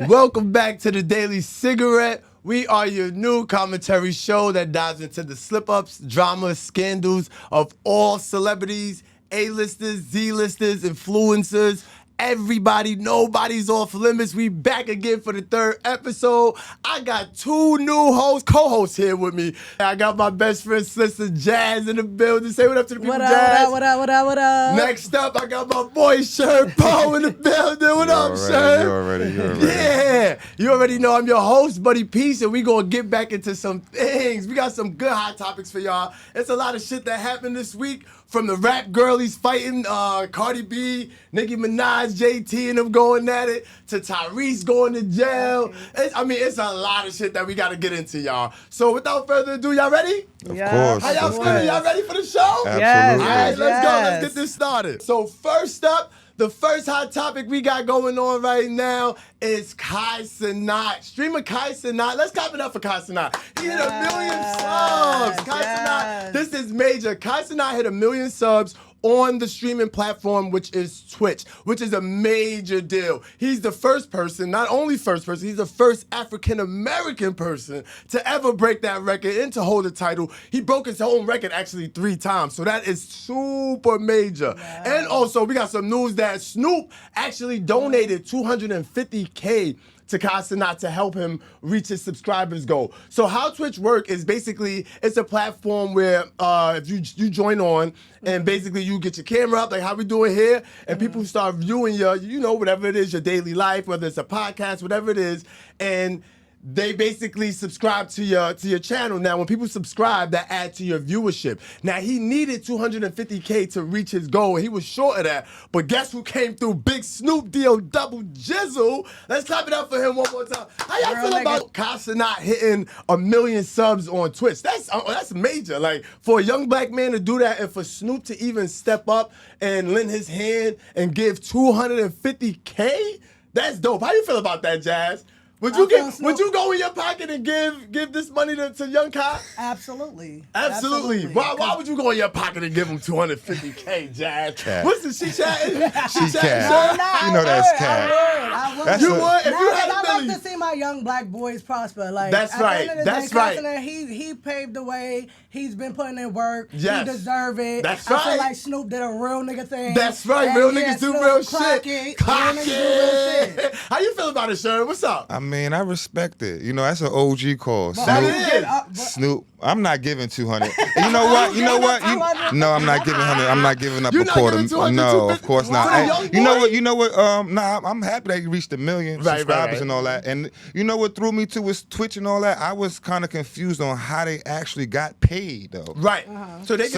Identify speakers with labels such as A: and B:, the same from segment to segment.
A: Welcome back to the Daily Cigarette. We are your new commentary show that dives into the slip-ups, dramas, scandals of all celebrities, A-listers, Z-listers, influencers, everybody. Nobody's off limits. We back again for the third episode. I got two new co-hosts here with me. I got my best friend, sister Jazz, in the building. Say what up to the people, Jazz.
B: What up?
A: Next up, I got my boy, Sharp-Poe, in the building. What up, Sharp?
C: You already.
A: Yeah, you already know I'm your host, Buddy Peace, and we gonna get back into some things. We got some good hot topics for y'all. It's a lot of shit that happened this week, from the rap girlies fighting Cardi B, Nicki Minaj, JT and them going at it, to Tyrese going to jail. It's a lot of shit that we gotta get into, y'all. So without further ado, y'all ready?
C: Of course.
A: How y'all feeling? Y'all ready for the show?
C: Absolutely.
A: All right, let's go. Let's get this started. So first up, the first hot topic we got going on right now is Kai Cenat. Streamer Kai Cenat. Let's clap it up for Kai Cenat. He hit 1 million subs. Kai Cenat. This is major. Kai Cenat hit 1 million subs on the streaming platform, which is Twitch, which is a major deal. He's the first person, not only first person, he's the first African-American person to ever break that record and to hold the title. He broke his own record actually 3 times, so that is super major. Wow. And also, we got some news that Snoop actually donated $250K to Kai Cenat to help him reach his subscribers goal. So how Twitch work is basically, it's a platform where if you join on and basically you get your camera up, like how we doing here, and people start viewing your, whatever it is, your daily life, whether it's a podcast, whatever it is, and they basically subscribe to your channel. Now, when people subscribe, that adds to your viewership. Now, he needed $250K to reach his goal, and he was short of that. But guess who came through? Big Snoop Dope.Bishhh. Let's clap it up for him one more time. How y'all feel about Kai Cenat hitting 1 million subs on Twitch? That's major. Like, for a young black man to do that, and for Snoop to even step up and lend his hand and give $250K, that's dope. How you feel about that, Jazz? Would you go in your pocket and give this money to young Kai?
B: Absolutely.
A: Why would you go in your pocket and give him $250K, Jazz? What's the she chatting?
C: She cat. You know that's cat.
B: I would.
A: You would if you had
B: I
A: $1 million.
B: like to see my young black boys prosper. Like
A: That's right. That's right.
B: Kai Cenat, he paved the way. He's been putting in work.
A: Yes.
B: He deserve it.
A: That's
B: I
A: right.
B: feel like Snoop did a real nigga thing.
A: That's right.
B: And
A: Real niggas do
B: Snoop
A: real
B: clock
A: shit.
B: it. Real niggas do real shit.
A: How you feel about it, Sharon? What's up?
C: I mean, I respect it. That's an OG call. Snoop. I'm not giving 200. You know what? No, I'm not giving 100. I'm not giving up
A: You're
C: a
A: not
C: quarter.
A: giving 200,
C: No, of course not.
A: Wow.
C: You know what? I'm happy that he reached 1 million subscribers and all that. And you know what threw me to was Twitch and all that. I was kind of confused on how they actually got paid though.
A: Right. So they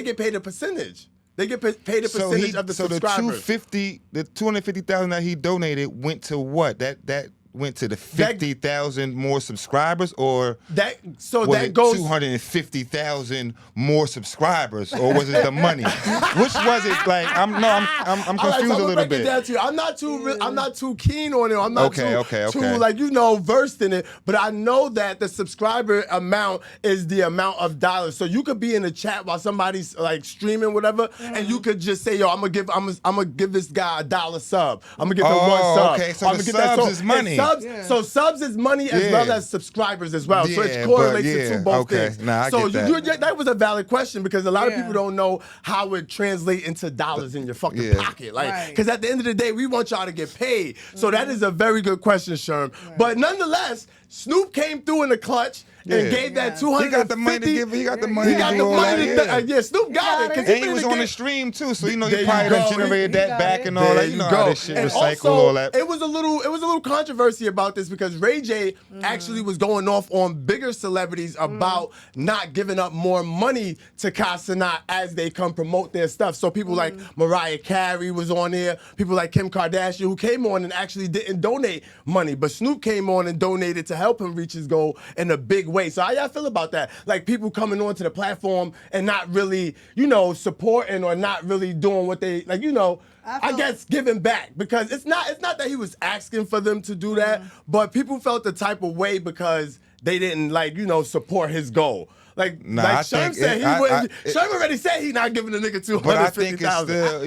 A: get paid a percentage. They get paid a percentage of the subscribers.
C: The 250,000 that he donated went to what? That went to the 50,000 more subscribers, or
A: that
C: goes 250,000 more subscribers, or was it the money? Which was it? Like I'm confused a little bit.
A: I'm not too keen on it. I'm not too versed in it. But I know that the subscriber amount is the amount of dollars. So you could be in the chat while somebody's like streaming whatever, and you could just say, "Yo, I'm gonna give this guy $1 sub. I'm gonna give him 1 sub."
C: Okay, so the subs is money.
A: So subs is money as well as subscribers as well. So it correlates to both things.
C: Nah, I get that.
A: That was a valid question, because a lot of people don't know how it translates into dollars in your fucking pocket. Like, because at the end of the day, we want y'all to get paid. So that is a very good question, Sherm. But nonetheless, Snoop came through in the clutch and gave that 250.
C: He got the money to give. He got the money.
A: Snoop got it.
C: And he was on the stream too, so he probably done generated that back and all that. You know how this shit recycle
A: also,
C: all that.
A: It was a little controversy about this, because Ray J actually was going off on bigger celebrities about not giving up more money to Kai Cenat as they come promote their stuff. So people like Mariah Carey was on there. People like Kim Kardashian, who came on and actually didn't donate money, but Snoop came on and donated to help him reach his goal in a big way. So how y'all feel about that? Like, people coming onto the platform and not really, supporting or not really doing what they like, I guess giving back, because it's not that he was asking for them to do that, but people felt the type of way because they didn't support his goal. like
C: I
A: Sherm
C: think
A: said he wouldn't. Sherm already said he not giving the nigga 250,000.
C: But I think it's still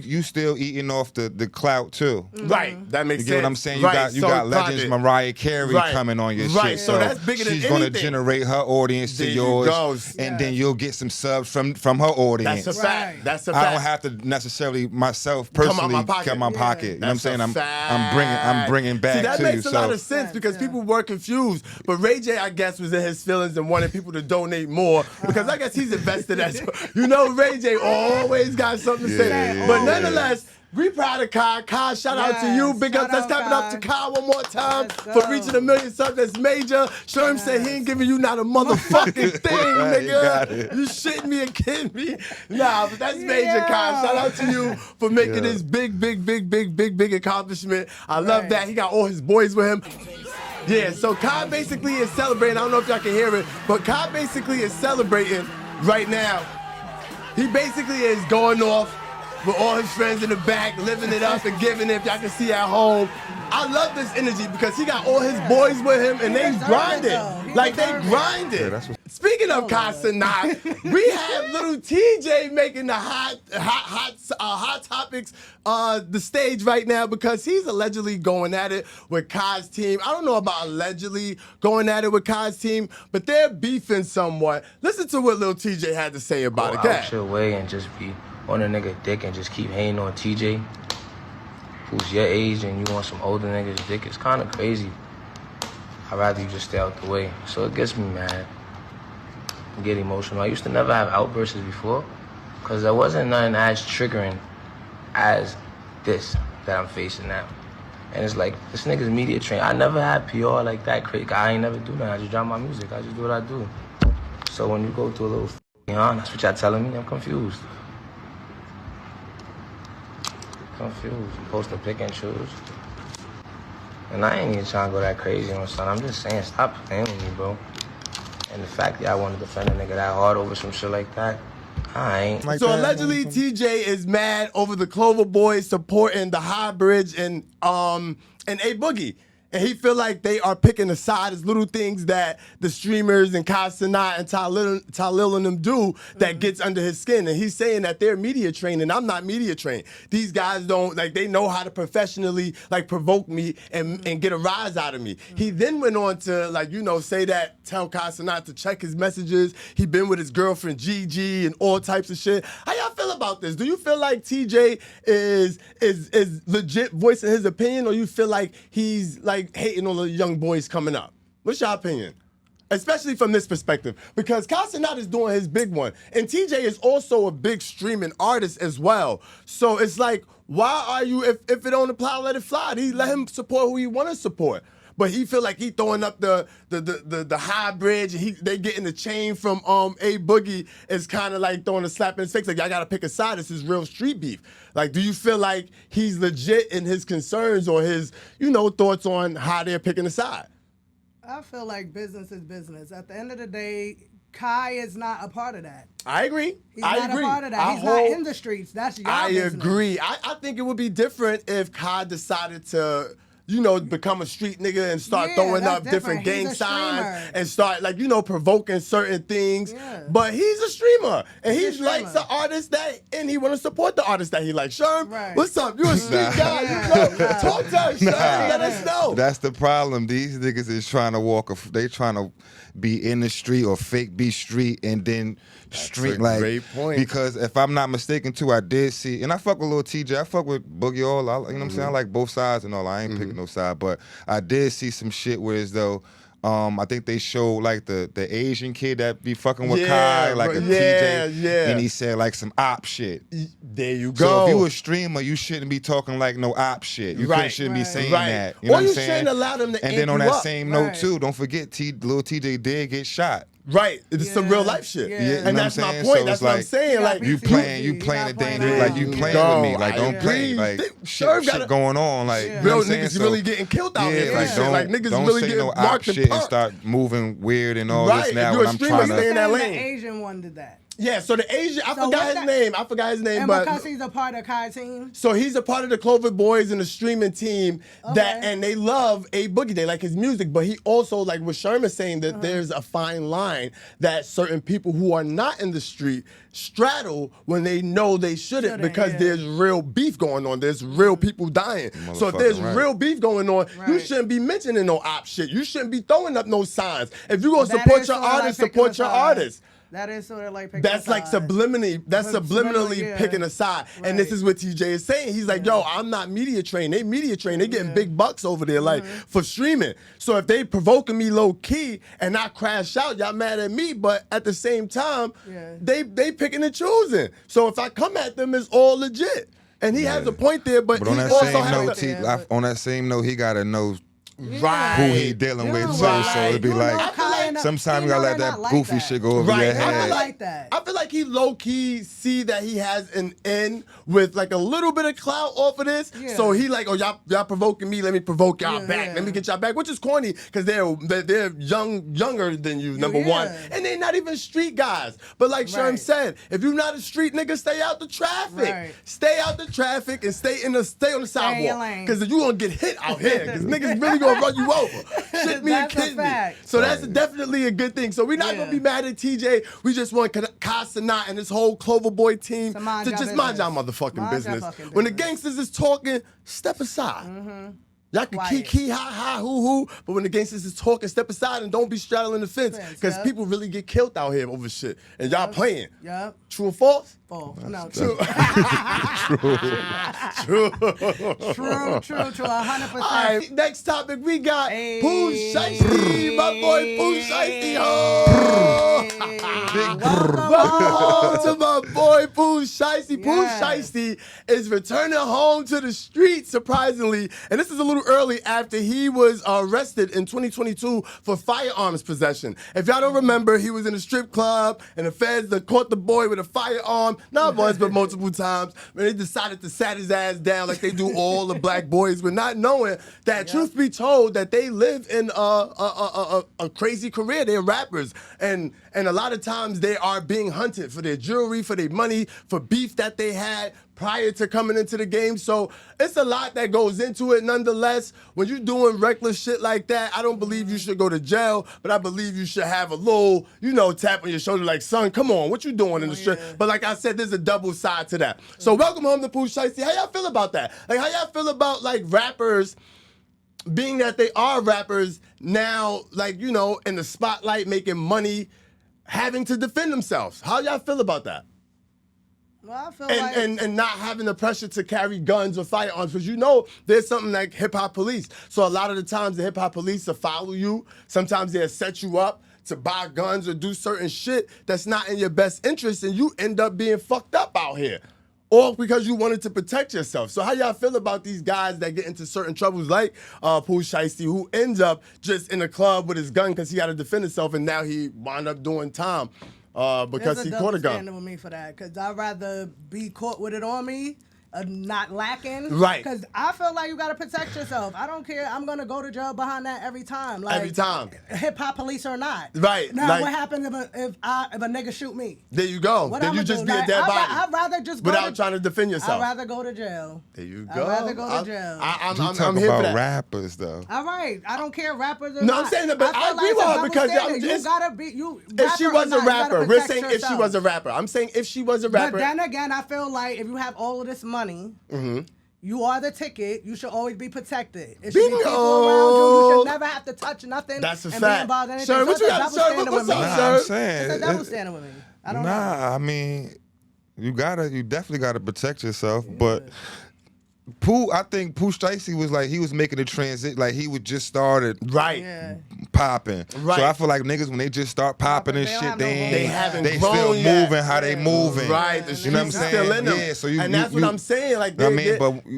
C: you still eating off the clout too.
A: Right, that makes sense.
C: You get what I'm saying?
A: Right.
C: You got legends Mariah Carey coming on your shit.
A: So that's bigger than
C: she's
A: anything.
C: gonna generate her audience to yours, and then you'll get some subs from her audience.
A: That's a fact. That's a
C: I
A: fact.
C: don't have to necessarily myself personally come out my pocket. You know what I'm saying? I'm bringing back
A: See, that
C: to
A: makes
C: you.
A: a lot of sense because people were confused. But Ray J, I guess, was in his feelings and wanted people to donate more because I guess he's invested as Ray J always got something to say. But nonetheless, we proud of Kai. Kai, shout out to you. Big up. Let's clap it up to Kai one more time for reaching 1 million subs. That's major. Sherm said he ain't giving you not a motherfucking thing, nigga. You shitting me and kidding me? Nah, but that's major, Kai. Shout out to you for making this big accomplishment. I love that. He got all his boys with him. Yeah, so Kai basically is celebrating. I don't know if y'all can hear it, but Kai basically is celebrating right now. He basically is going off with all his friends in the back, living it up and giving it, if y'all can see at home. I love this energy because he got all his boys with him and they grinding. Like they grinding. Speaking of Kai Cenat, we have little TJ making the hot topics the stage right now because he's allegedly going at it with Kai's team. I don't know about allegedly going at it with Kai's team, but they're beefing somewhat. Listen to what little TJ had to say about it.
D: Go out your way and just be on a nigga dick and just keep hating on TJ, who's your age and you want some older niggas dick. It's kind of crazy. I'd rather you just stay out the way. So it gets me mad and get emotional. I used to never have outbursts before because there wasn't nothing as triggering as this that I'm facing now. And it's like, this nigga's media trained. I never had PR like that. I ain't never do that. I just drop my music. I just do what I do. So when you go through a little that's what y'all telling me. I'm confused. Confused. You're supposed to pick and choose. And I ain't even trying to go that crazy on son. I'm just saying, stop playing with me, bro. And the fact that I want to defend a nigga that hard over some shit like that, I ain't.
A: So allegedly, TJ is mad over the Clover Boys supporting the High Bridge and A Boogie. And he feel like they are picking a side as little things that the streamers and Kai Cenat and Talil and them do that gets under his skin. And he's saying that they're media trained and I'm not media trained. These guys don't, like, they know how to professionally, like, provoke me and get a rise out of me. He then went on to, like, say that, tell Kai Cenat to check his messages. He been with his girlfriend Gigi and all types of shit. How y'all feel about this? Do you feel like TJ is legit voicing his opinion, or you feel like he's, like, hating on the young boys coming up? What's your opinion? Especially from this perspective, because Kai Cenat is doing his big one, and TJ is also a big streaming artist as well. So it's like, why are you, if it don't apply, let it fly. Let him support who he want to support. But he feel like he throwing up the High Bridge, and they getting the chain from A Boogie is kind of like throwing a slap in his face. Like, y'all gotta pick a side. This is real street beef. Like, do you feel like he's legit in his concerns or his, thoughts on how they're picking a side?
B: I feel like business is business. At the end of the day, Kai is not a part of that.
A: I agree.
B: He's not a part of that. He's not in the streets. That's your business.
A: Agree. I think it would be different if Kai decided to, become a street nigga and start throwing up different gang signs and start, like, provoking certain things. Yeah. But he's a streamer, and he likes the artist and he want to support the artist that he likes. Sherm, what's up? You a street guy? Talk to us, Sherm. Let us know.
C: That's the problem. These niggas is trying to they trying to be in the street or fake be street and then street, like,
A: great point.
C: Because if I'm not mistaken too, I did see, and I fuck with Lil TJ, I fuck with Boogie all, you know what I'm saying? I like both sides and all. I ain't picking no side, but I did see some shit where as though I think they showed like the Asian kid that be fucking with Kai, like a TJ, and he said like some op shit.
A: There you go.
C: So if you a streamer, you shouldn't be talking like no op shit. You shouldn't be saying that. You know what I'm saying?
A: Shouldn't allow them to
C: and then on that same note too, don't forget Lil TJ did get shot.
A: Right, it's some real life shit, and that's my point.
C: So
A: that's what I'm saying. Like
C: you playing the thing, like you playing with me, like don't play, like shit going on, like
A: real niggas really getting killed out here. Like niggas really getting marked
C: shit and start moving weird and all this now.
B: When the Asian one did that.
A: Yeah, so the Asian, I
B: So
A: forgot
B: what's
A: his name. I forgot his name,
B: And
A: but
B: because he's a part of Kai's team.
A: so he's a part of the Clover Boys and the streaming team that,
B: Okay.
A: and they love A Boogie. They like his music, but he also, like what Sherman's saying, that there's a fine line that certain people who are not in the street straddle when they know they shouldn't because there's real beef going on. There's real people dying. So if there's real beef going on, you shouldn't be mentioning no op shit. You shouldn't be throwing up no signs. If you're gonna support your artist, support your artist.
B: That is sort of like picking
A: That's like subliminally. That's subliminally picking a side, and this is what TJ is saying. He's like, "Yo, I'm not media trained. They media trained. They getting big bucks over there, like for streaming. So if they provoking me low key and I crash out, y'all mad at me. But at the same time, they picking and choosing. So if I come at them, it's all legit. And he has a point there. But
C: on
A: he
C: that
A: also
C: same
A: has
C: note, on that same note, he gotta know.
A: Right.
C: Who he dealing with too, so it'd be like sometimes you gotta let that goofy shit go over your head.
A: I feel like he low key see that he has an end with like a little bit of clout off of this. So he like, oh y'all provoking me, let me provoke y'all back. Let me get y'all back, which is corny because they're younger than you, number one, and they're not even street guys. But like Sherm said, if you're not a street nigga, stay out the traffic. Stay out the traffic and stay on the sidewalk because you gonna get hit out here because niggas really gonna run you over. Shit me and kid me. So that's definitely a good thing. So we're not gonna be mad at TJ. We just want Kai Cenat and this whole Clover Boy team to just mind y'all motherfucking business. When the gangsters is talking, step aside. Y'all can key, ha, hoo, but when the gangsters is talking, step aside and don't be straddling the fence because people really get killed out here over shit. And y'all playing. True or false?
B: False. No,
A: true.
B: True, 100%.
A: All right, next topic we got Pooh Shiesty, my boy Pooh Shiesty. Welcome home to my boy Pooh Shiesty. Pooh Shiesty is returning home to the streets, surprisingly. And this is a little early after he was arrested in 2022 for firearms possession. If y'all don't remember, he was in a strip club and the feds caught the boy with a firearm, not once but multiple times. And they decided to sat his ass down like they do all the black boys, but not knowing that, truth be told, that they live in a crazy career. They're rappers, and a lot of times they are being hunted for their jewelry, for their money, for beef that they had prior to coming into the game. So it's a lot that goes into it. Nonetheless, when you're doing reckless shit like that, I don't believe you should go to jail, but I believe you should have a little, tap on your shoulder like, son, come on, what you doing in the street? But like I said, there's a double side to that. So welcome home to Pooh Shiesty. How y'all feel about that? Like, how y'all feel about like rappers, being that they are rappers now, like, in the spotlight, making money, having to defend themselves? How y'all feel about that?
B: Well, I feel
A: and not having the pressure to carry guns or firearms, because there's something like hip hop police. So a lot of the times the hip hop police will follow you. Sometimes they'll set you up to buy guns or do certain shit that's not in your best interest, and you end up being fucked up out here. Or because you wanted to protect yourself. So how y'all feel about these guys that get into certain troubles like Pooh Shiesty, who ends up just in a club with his gun because he had to defend himself, and now he wound up doing time because he caught a gun?
B: Standing with me for that, because I'd rather be caught with it on me, not lacking.
A: Right.
B: Because I feel like you got to protect yourself. I don't care. I'm going to go to jail behind that every time. Like,
A: every time.
B: Hip hop police or not.
A: Right.
B: Now, what happens if a nigga shoot me?
A: There you go. Then you just be a dead body.
B: I'd rather just go
A: without trying to defend yourself.
B: I'd rather go to jail.
A: There you
B: I'd
A: go.
B: rather go to jail.
A: I'm
C: talk
A: here for
C: about
A: that.
C: rappers though.
B: All right. I don't care rappers or
A: No,
B: not.
A: I'm saying that, but I agree
B: like
A: with her because
B: you gotta be
A: if she was a rapper, we're saying if she was a rapper. I'm saying if she was a rapper.
B: But then again, I feel like if you have all of this money, you are the ticket. You should always be protected. It should be people around you. You should never have to touch nothing.
A: That's a
B: and
A: fact.
B: Be involved in anything.
A: Sir, what you got? Sir, what's up, sir?
C: I'm saying
B: it's a double standing with me. I don't know.
C: I mean, you definitely gotta protect yourself, but. Pooh, I think Pooh Shiesty was like, he was making a transit, like he would just started popping. Right. So I feel like niggas, when they just start popping and shit, they still moving how they moving.
A: Right. The
C: you know what I'm saying?
A: Still in them.
C: Yeah. So
A: that's what I'm saying. Like,
C: but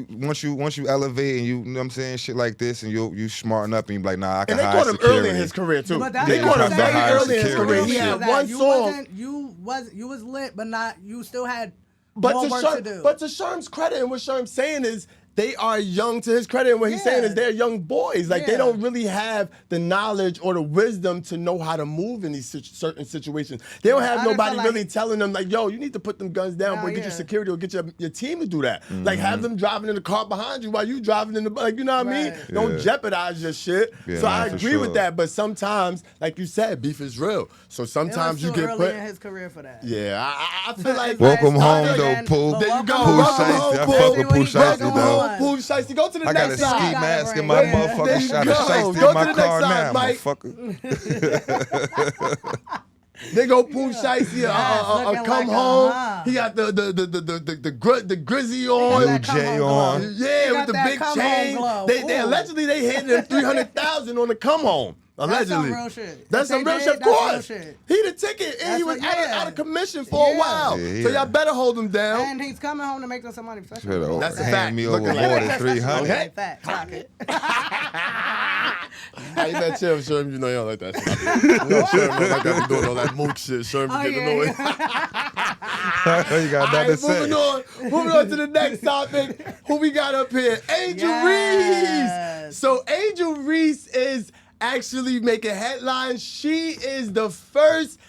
C: once you elevate and you know what I'm saying, shit like this, and you smarten up and you be like, nah, I can hide security.
A: And they caught him early in his career too. They caught him very early in his career. He had one song.
B: You was lit, but you still had
A: But
B: more work to do.
A: But to Sherm's credit, and what Sherm's saying is, they are young, to his credit, and what he's saying is they're young boys. Like, they don't really have the knowledge or the wisdom to know how to move in these certain situations. They don't have nobody really telling them, like, yo, you need to put them guns down, boy, get your security or get your team to do that. Like, have them driving in the car behind you while you driving in the, like, you know what I mean? Don't jeopardize your shit. So I agree with that, but sometimes, like you said, beef is real. So sometimes you get
B: early in his career for that.
A: Yeah, I feel like
C: welcome home though, Pooh.
A: There you go.
C: Welcome home,
A: Pooh.
C: I fuck with Pooh Shiesty, though.
A: Pooh Shiesty. Go to the
C: I got a
A: next
C: ski
A: side.
C: mask in my motherfucking shot. A Shiesty in my car now, motherfucker.
A: They go Pooh Shiesty, come home. He got the Grizzy on.
C: Lil J on.
A: Yeah, with the big chain. They allegedly they hit him 300,000 on the come home. Allegedly.
B: That's some real shit.
A: That's some real shit, of course. He the ticket, and he was out of commission for a while. So y'all better hold him down.
B: And he's coming home to make some money.
A: That's a fact.
C: Hand me over more than 300.
A: Okay.
B: Fact.
A: How you bet Sherm? Sherm, you know you don't like that shit. You know Sherm don't like that. We doing all that mook shit. Sherm getting annoyed.
C: You got nothing to say.
A: Moving on to the next topic. Who we got up here? Angel Reese. So Angel Reese is actually making headlines. She is the first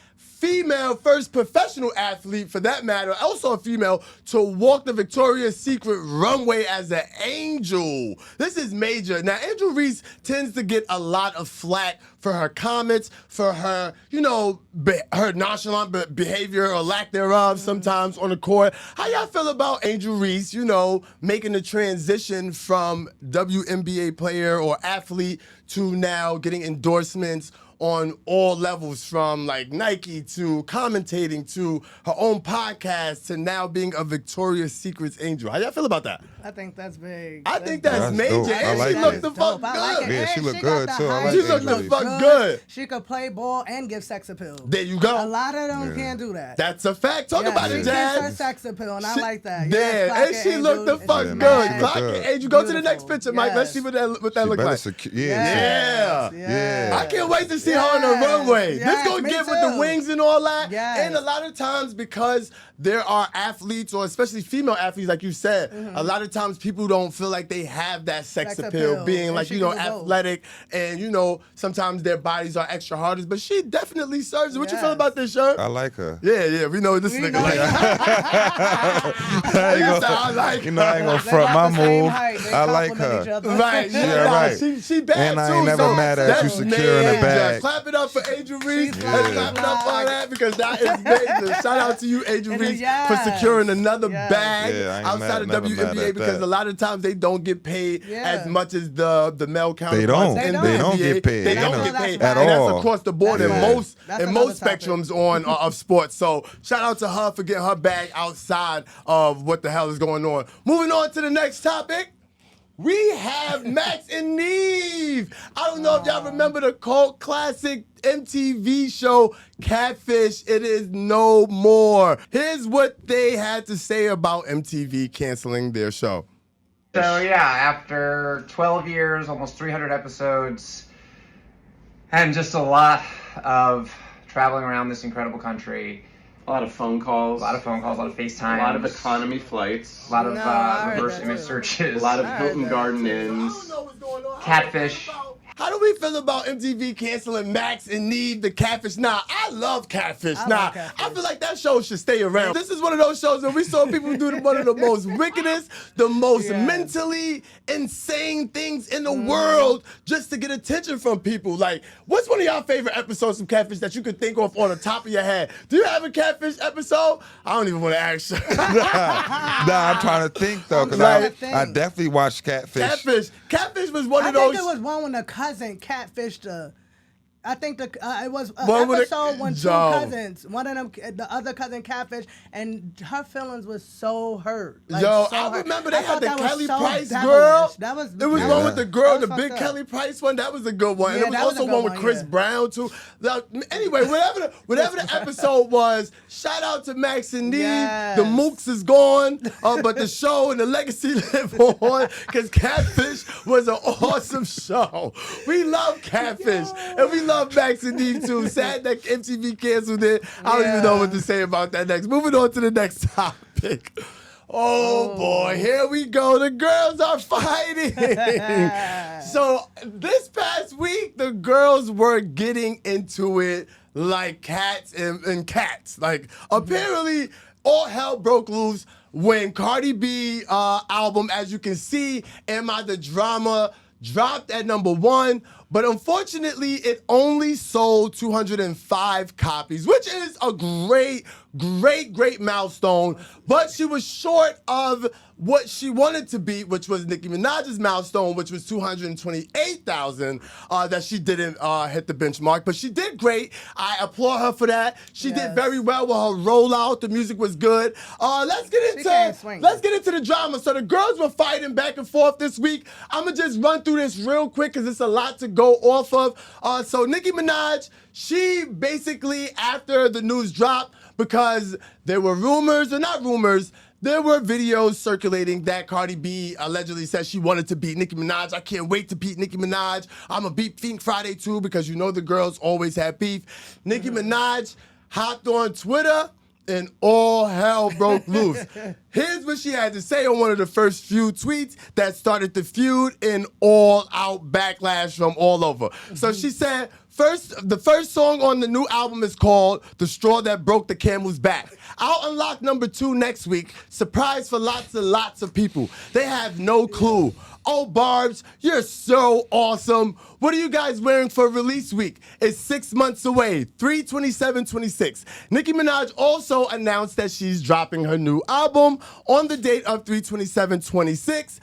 A: professional athlete, for that matter, also a female, to walk the Victoria's Secret runway as an angel. This is major. Now, Angel Reese tends to get a lot of flack for her comments, for her, her nonchalant behavior or lack thereof sometimes on the court. How y'all feel about Angel Reese, making the transition from WNBA player or athlete to now getting endorsements on all levels, from like Nike to commentating to her own podcast to now being a Victoria's Secret's angel? How y'all feel about that?
B: I think that's big.
A: I think that's major. And she looked the fuck good.
C: Yeah, she looked good too.
A: She looked the fuck good.
B: She could play ball and give sex appeal.
A: There you go.
B: A lot of them can't do that.
A: That's a fact. Talk about it, Jazz.
B: She gives her sex appeal, and I like that.
A: Yeah, and she looked the fuck good. Clock it. Angel, go to the next picture, Mike. Let's see what that looks like. Yeah. I can't wait to see her on the runway. This gonna get with the wings and all that. And a lot of times, because there are athletes, or especially female athletes, like you said, a lot of times people don't feel like they have that sex appeal, being like, athletic, and sometimes their bodies are extra hard, but she definitely serves it. What you feel about this, shirt?
C: I like her.
A: Yeah, we know what this nigga like.
C: I ain't gonna front my move. I like her.
A: Right,
C: right.
A: She bad
C: and I ain't
A: too,
C: never mad at you securing the bag.
A: Clap it up for Angel Reese. Let's clap it up for that, because that is major. Shout out to you, Angel Reese, for securing another bag outside of WNBA, because a lot of times they don't get paid as much as the male counterparts.
C: They don't get paid.
A: They don't get paid
C: at
A: all. And
C: all.
A: that's across the board in most spectrums of sports. So shout out to her for getting her bag outside of what the hell is going on. Moving on to the next topic. We have Max and Neve. I don't know if y'all remember the cult classic MTV show Catfish. It is no more. Here's what they had to say about MTV canceling their show.
E: So yeah, after 12 years, almost 300 episodes, and just a lot of traveling around this incredible country.
F: A lot of phone calls.
E: A lot of FaceTime.
F: A lot of economy flights.
E: A lot of reverse image searches.
F: A lot of Hilton Garden Inns.
E: Catfish.
A: How do we feel about MTV canceling Max and Neve, the Catfish? Nah, I love Catfish. I feel like that show should stay around. This is one of those shows that we saw people do one of the most wickedest, the most mentally insane things in the world just to get attention from people. Like, what's one of y'all favorite episodes of Catfish that you could think of on the top of your head? Do you have a Catfish episode? I don't even want to ask you.
C: Nah, I'm trying to think though, because I definitely watched Catfish.
A: Catfish was one of those.
B: I think it was one when the cousin catfished her. I think it was an episode when two cousins, one of them, the other cousin catfished, and her feelings was so hurt. Like,
A: I remember they had the Kelly Price girl.
B: That was
A: it was one with the girl, the big Kelly Price one. That was a good one. And it was also one with Chris Brown too. Anyway, whatever the episode was, shout out to Max and Neve. The Mooks is gone, but the show and the legacy live on, because Catfish was an awesome show. We love Catfish, and we love Max and Neve too. Sad that MTV canceled it. I don't even know what to say about that next. Moving on to the next topic. Oh boy, here we go. The girls are fighting. So this past week, the girls were getting into it like cats and cats. Like apparently all hell broke loose when Cardi B album, as you can see, Am I the Drama, dropped at #1. But unfortunately, it only sold 205 copies, which is a great milestone. But she was short of what she wanted to be, which was Nicki Minaj's milestone, which was 228,000, that she didn't hit the benchmark. But she did great. I applaud her for that. She did very well with her rollout. The music was good. Let's get into the drama. So the girls were fighting back and forth this week. I'm going to just run through this real quick because it's a lot to go off of. So Nicki Minaj, she basically, after the news dropped, because there were rumors, or not rumors, there were videos circulating that Cardi B allegedly said she wanted to beat Nicki Minaj. I can't wait to beat Nicki Minaj. I'm going to beat Pink Friday too, because you know the girls always have beef. Nicki Minaj hopped on Twitter and all hell broke loose. Here's what she had to say on one of the first few tweets that started the feud and all-out backlash from all over. So she said, the first song on the new album is called The Straw That Broke the Camel's Back. I'll unlock #2 next week. Surprise for lots and lots of people. They have no clue. Oh, Barbs, you're so awesome. What are you guys wearing for release week? It's 6 months away, 3/27/26. Nicki Minaj also announced that she's dropping her new album on the date of 3/27/26.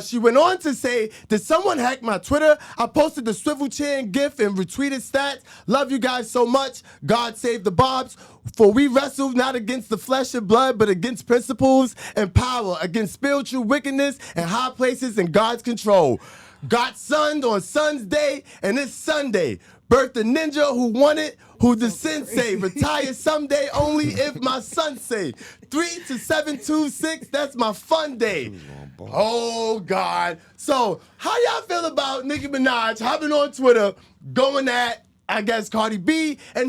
A: She went on to say, did someone hack my Twitter? I posted the swivel chair and gif and retweeted stats. Love you guys so much. God save the Bobs. For we wrestle not against the flesh and blood, but against principles and power, against spiritual wickedness and high places in God's control. Got sunned on Sun's Day, and it's Sunday. Birthed a ninja who won it, who the sensei. Retire someday only if my son say. 3/7/26, that's my fun day. Oh, God. So, how y'all feel about Nicki Minaj hopping on Twitter, going at, I guess, Cardi B? And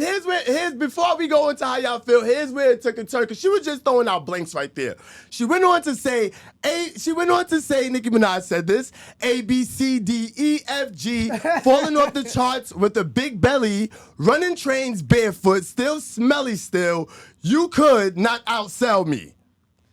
A: before we go into how y'all feel, here's where it took a turn, because she was just throwing out blanks right there. She went on to say, Nicki Minaj said this, A, B, C, D, E, F, G, falling off the charts with a big belly, running trains barefoot, still smelly still, you could not outsell me.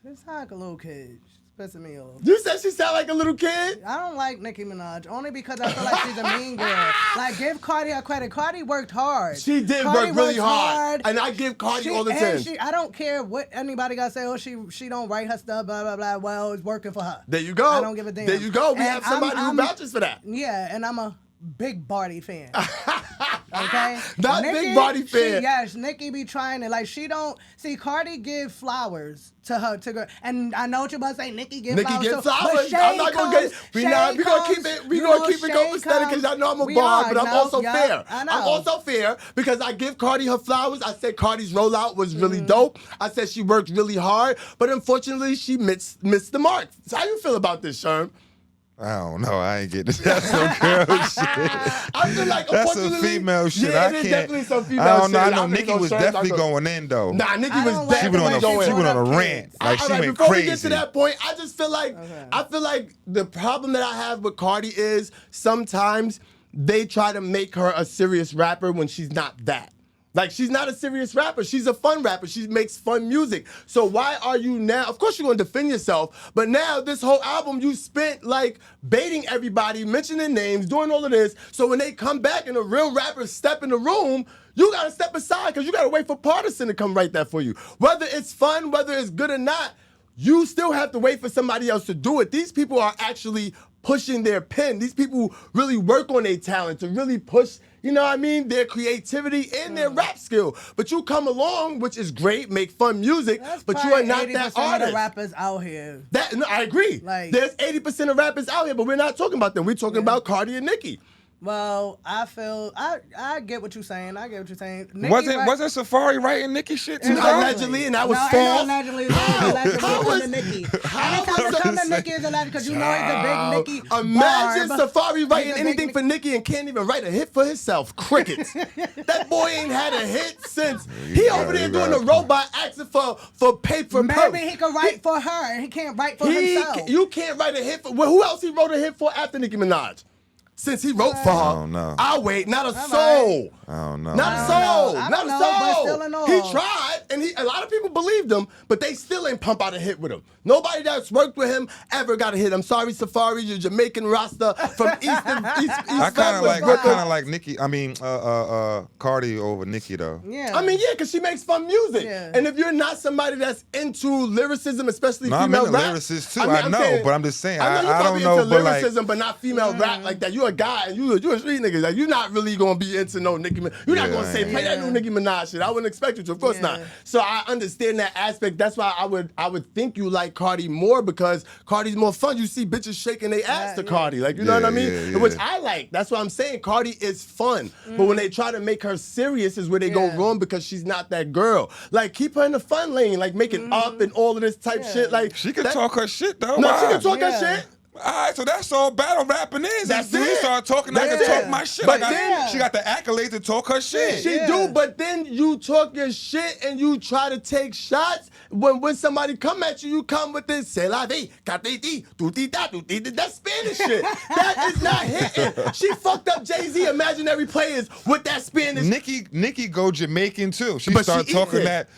B: It's like a little kid. Pissing me off.
A: You said she sound like a little kid?
B: I don't like Nicki Minaj, only because I feel like she's a mean girl. Like, give Cardi her credit. Cardi worked hard.
A: She did work really hard. And I give Cardi all the time.
B: I don't care what anybody got to say, oh, she don't write her stuff, blah, blah, blah. Well, it's working for her.
A: There you go.
B: I don't give a damn.
A: There you go. We have somebody who vouches for that.
B: Yeah, and I'm a big Barty fan. Okay?
A: Not
B: Nicki,
A: big Barty fan.
B: Yes, Nicki be trying to, like, she don't, see, Cardi give flowers to her, and I know what you're about to say, Nicki give flowers.
A: Nicki give flowers. I'm not going to get, we going to keep it copacetic, because I know I'm a bar, but I'm also fair. I'm also fair, because I give Cardi her flowers. I said Cardi's rollout was really dope. I said she worked really hard, but unfortunately, she missed the mark. So how you feel about this, Sherm?
C: I don't know. I ain't getting it. That's some girl shit.
A: I feel like,
C: that's some female shit.
A: Yeah,
C: I
A: it is
C: can't.
A: definitely some female
C: I don't
A: shit.
C: know. I know Nicki was definitely going in though.
A: Nah, Nicki was
C: She went on a rant. Like she went
A: before
C: crazy.
A: we get to that point, I just feel like the problem that I have with Cardi is sometimes they try to make her a serious rapper when she's not that. Like, she's not a serious rapper. She's a fun rapper. She makes fun music. So why are you now? Of course you're going to defend yourself, but now this whole album you spent, like, baiting everybody, mentioning names, doing all of this. So when they come back and a real rapper step in the room, you got to step aside because you got to wait for Partisan to come write that for you. Whether it's fun, whether it's good or not, you still have to wait for somebody else to do it. These people are actually pushing their pen. These people really work on their talent to really push, you know what I mean, their creativity and their rap skill. But you come along, which is great, make fun music, but you are not that artist.
B: Of the rappers out here.
A: No, I agree. Like, there's 80% of rappers out here, but we're not talking about them. We're talking about Cardi and Nicki.
B: Well, I feel I get what you're saying. I get what you're saying.
C: Wasn't Safari writing Nicki shit too?
A: Allegedly, and that was false.
B: Allegedly,
A: How was
B: Nicki?
A: How
B: Anytime
A: was
B: it comes to Nicki is alleged because you know he's a big Nicki.
A: Imagine
B: barb.
A: Safari writing
B: He's a big
A: anything for Nicki and can't even write a hit for himself. Crickets. That boy ain't had a hit since he over there doing a robot asking for paper.
B: Maybe he could write for her and he can't write for himself.
A: You can't write a hit for. Well, who else he wrote a hit for after Nicki Minaj? Since he wrote for her,
C: I don't know.
A: I'll wait. Not a soul.
C: I don't know.
A: Not a soul.
B: I
A: Not
B: don't
A: a
B: know, but
A: soul.
B: still in all.
A: He tried, and a lot of people believed him, but they still ain't pump out a hit with him. Nobody that's worked with him ever got a hit. I'm sorry, Safari, you're Jamaican Rasta from East
C: I kind of like Nicki. I mean, Cardi over Nicki though.
B: Yeah.
A: I mean, yeah, because she makes fun music.
B: Yeah.
A: And if you're not somebody that's into lyricism, especially
C: I'm
A: female
C: into
A: rap.
C: lyricists too. I know, but I'm just saying.
A: I know you
C: I
A: probably
C: don't know,
A: into
C: but like,
A: lyricism, but not female rap like that. You're a guy, and you're a street nigga. Like, you're not really gonna be into no Nicki Minaj. You're not
C: Yeah,
A: gonna say, play that new Nicki Minaj shit. I wouldn't expect you to. Of course not.
B: Yeah.
A: So I understand that aspect. That's why I would think you like Cardi more because Cardi's more fun. You see bitches shaking their ass to Cardi. Like, you know what I mean? Which I like. That's what I'm saying. Cardi is fun. But when they try to make her serious is where they go wrong because she's not that girl. Like, keep her in the fun lane. Like, make it up and all of this type shit. Like,
C: she can talk her shit though.
A: No, she can talk her shit.
C: All right, so that's all battle rapping is.
A: That's
C: when
A: it.
C: you start talking, I
A: That's
C: can
A: it.
C: talk my shit.
A: But
C: Like,
A: then-
C: she got the accolades to talk her shit.
A: She do, but then you talk your shit and you try to take shots. When somebody come at you, you come with this c'est la vie, that Spanish shit. That is not hitting. She fucked up Jay-Z imaginary players with that Spanish.
C: Nicki go Jamaican too. She
A: But
C: start
A: she
C: talking
A: eats it.
C: that.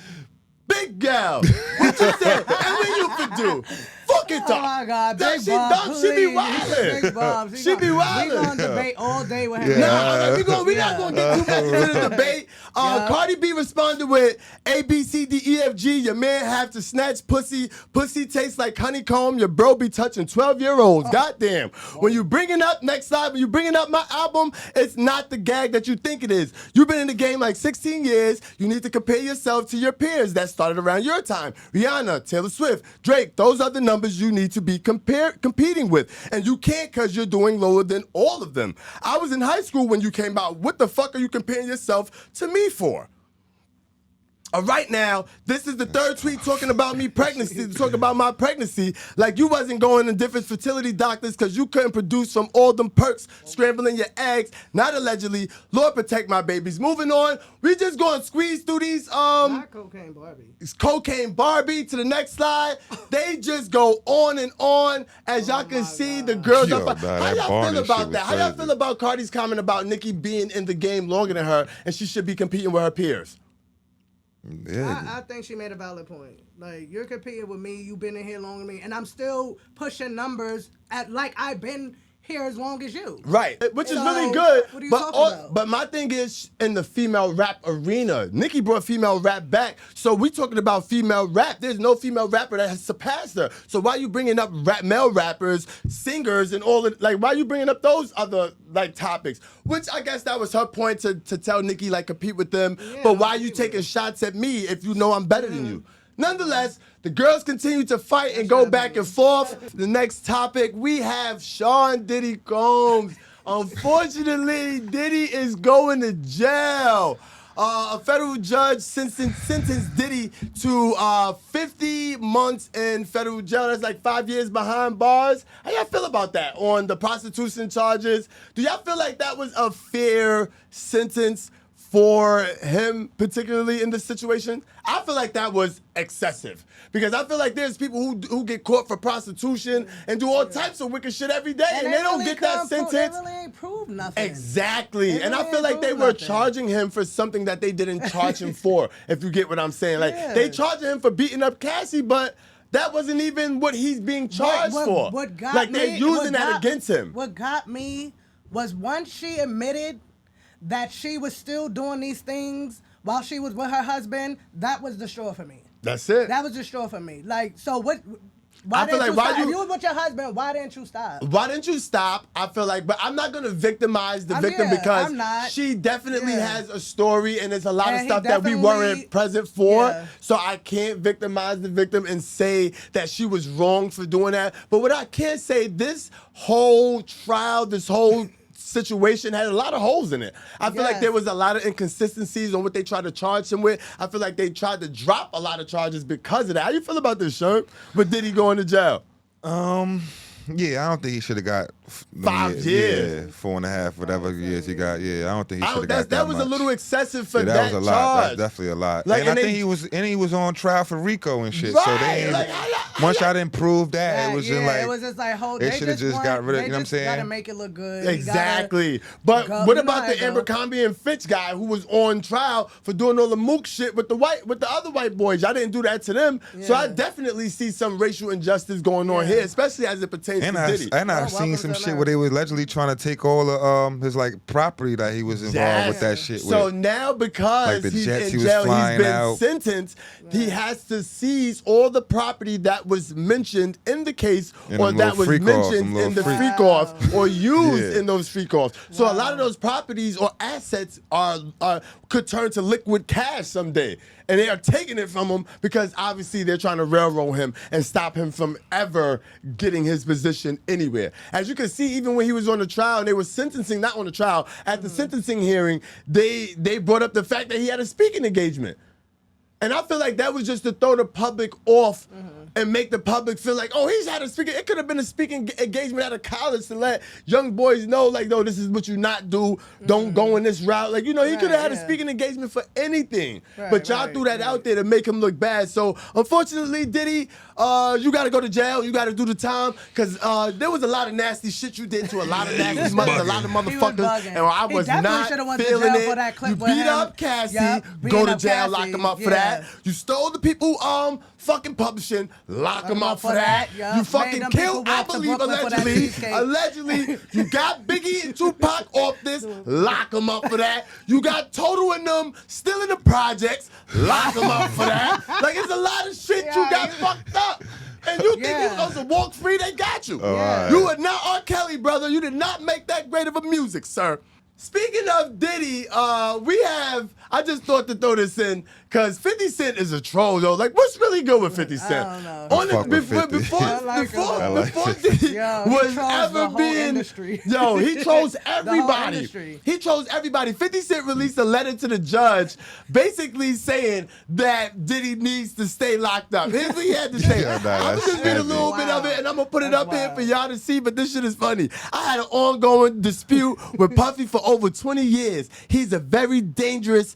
A: Big gal. What you said? And what you could do? Fuck it up.
B: Oh my God,
A: That
B: Big
A: she
B: Bob,
A: dumb. She be
B: please.
A: wildin'.
B: Big Bob,
A: She be wildin'.
B: We gonna debate all day with him.
A: Nah, we're not gonna get too much into the debate. Cardi B responded with A, B, C, D, E, F, G. Your man have to snatch pussy. Pussy tastes like honeycomb. Your bro be touching 12-year-olds. Goddamn. When you bringing up next slide, when you bringing up my album, it's not the gag that you think it is. You've been in the game like 16 years. You need to compare yourself to your peers that started around your time. Rihanna, Taylor Swift, Drake. Those are the numbers you need to be competing with. And you can't because you're doing lower than all of them. I was in high school when you came out. What the fuck are you comparing yourself to me for? Right now, this is the third tweet talking about me pregnancy, talking about my pregnancy. Like you wasn't going to different fertility doctors because you couldn't produce from all them perks, scrambling your eggs. Not allegedly. Lord protect my babies. Moving on, we just going to squeeze through these
B: Not Cocaine Barbie.
A: It's Cocaine Barbie to the next slide. They just go on and on. As y'all can see, the girls
C: Yo,
A: are
C: nah,
A: How
C: that
A: y'all
C: Barney
A: feel
C: shit
A: about
C: was
A: that? How y'all
C: crazy.
A: feel about Cardi's comment about Nicki being in the game longer than her and she should be competing with her peers?
C: Yeah.
B: I think she made a valid point. Like, you're competing with me, you've been in here longer than me, and I'm still pushing numbers at like I've been here as long as you.
A: Right, which is
B: So,
A: really good.
B: what are you talking about?
A: But my thing is in the female rap arena, Nicki brought female rap back. So we talking about female rap. There's no female rapper that has surpassed her. So why you bringing up male rappers, singers, and all of like? Why you bringing up those other like topics? Which I guess that was her point to tell Nicki like compete with them.
B: Yeah,
A: but why you taking shots at me if you know I'm better than you? Nonetheless, the girls continue to fight and go back and forth. The next topic, we have Sean Diddy Combs. Unfortunately, Diddy is going to jail. A federal judge sentenced Diddy to 50 months in federal jail. That's like 5 years behind bars. How y'all feel about that on the prostitution charges? Do y'all feel like that was a fair sentence for him, particularly in this situation? I feel like that was excessive because I feel like there's people who get caught for prostitution and do all types of wicked shit every day, and they don't
B: really
A: get that
B: couldn't
A: sentence.
B: They really ain't proved nothing.
A: Exactly.
B: They
A: And I
B: really
A: feel like
B: ain't
A: they
B: proved
A: were
B: nothing.
A: charging him for something that they didn't charge him for, if you get what I'm saying. Like,
B: Yeah.
A: they charging him for beating up Cassie, but that wasn't even what he's being charged for.
B: What got
A: like,
B: me,
A: they're using that
B: got-
A: against him.
B: What got me was once she admitted that she was still doing these things while she was with her husband, that was the straw for me.
A: That's it.
B: That was the straw for me. Like, so what? Why
A: I feel
B: didn't
A: like
B: you
A: why
B: stop?
A: you-
B: If you was with your husband, why didn't you stop?
A: Why didn't you stop? I feel like, but I'm not going to victimize the victim
B: yeah,
A: because
B: I'm not.
A: she definitely
B: Yeah.
A: has a story and there's a lot of
B: And he
A: stuff that we
B: definitely-
A: weren't present for.
B: Yeah.
A: So I can't victimize the victim and say that she was wrong for doing that. But what I can say, this whole trial, this whole situation had a lot of holes in it. I feel like there was a lot of inconsistencies on what they tried to charge him with. I feel like they tried to drop a lot of charges because of that. How you feel about this, Sherm? But did he go into jail?
C: Yeah, I don't think he should have got
A: 5 years.
C: Yeah, 4.5, whatever years he got. Yeah, I don't think he should have got that
A: That was
C: much.
A: a little excessive for
C: that was a
A: charge.
C: lot. That's definitely a lot.
A: Like,
C: and I
A: and
C: think he was on trial for RICO and shit.
A: Right,
C: So they ain't,
A: like,
C: once I didn't prove that, it was just like
B: it was just like
C: they should have just got rid of. You know what I'm saying?
B: Gotta make it look good.
A: Exactly. But what about the Abercrombie and Fitch guy who was on trial for doing all the mook shit with the other white boys? Y'all didn't do that to them. So I definitely see some racial injustice going on here, especially as it pertains to Diddy.
C: And I've seen some shit where they were allegedly trying to take all of his like property that he was involved with that shit.
A: So
C: with.
A: now because
C: Like
A: he's
C: jets
A: in
C: he was
A: jail, he's
C: flying
A: been
C: out.
A: sentenced, he has to seize all the property that was mentioned in the case or that was mentioned in the freak-offs or used in those freak-offs. So a lot of those properties or assets could turn to liquid cash someday. And they are taking it from him because obviously they're trying to railroad him and stop him from ever getting his position anywhere. As you can see, even when he was on the trial and they were sentencing, not on the trial, at the sentencing hearing, they brought up the fact that he had a speaking engagement. And I feel like that was just to throw the public off and make the public feel like, oh, he's had a speaking. It could have been a speaking engagement at a college to let young boys know, like, no, this is what you not do. Don't go in this route. Like, you know, he could have had a speaking engagement for anything. But y'all threw that out there to make him look bad. So, unfortunately, Diddy, you got to go to jail. You got to do the time because there was a lot of nasty shit you did to a lot of nasty a lot of motherfuckers. And I was not feeling it. You beat up Cassie, go to jail, lock him up for that. You stole the people fucking publishing, lock him up for that. You fucking killed, I believe, allegedly, you got Biggie and Tupac off this, lock them up for that. You got Total and them still in the projects, lock them up for that. Like, it's a lot of shit you got fucked up. And you think you're supposed to walk free, they got you. You are not R. Kelly, brother. You did not make that great of a music, sir. Speaking of Diddy, I just thought to throw this in, because 50 Cent is a troll, though. Like, what's really good with 50 Cent?
B: I don't know.
A: Before Diddy was ever being... Yo, he trolls everybody. He trolls everybody. 50 Cent released a letter to the judge basically saying that Diddy needs to stay locked up. Here's what he had to say. I'm just read a little bit of it, and I'm going to put it up here for y'all to see, but this shit is funny. I had an ongoing dispute with Puffy for over 20 years. He's a very dangerous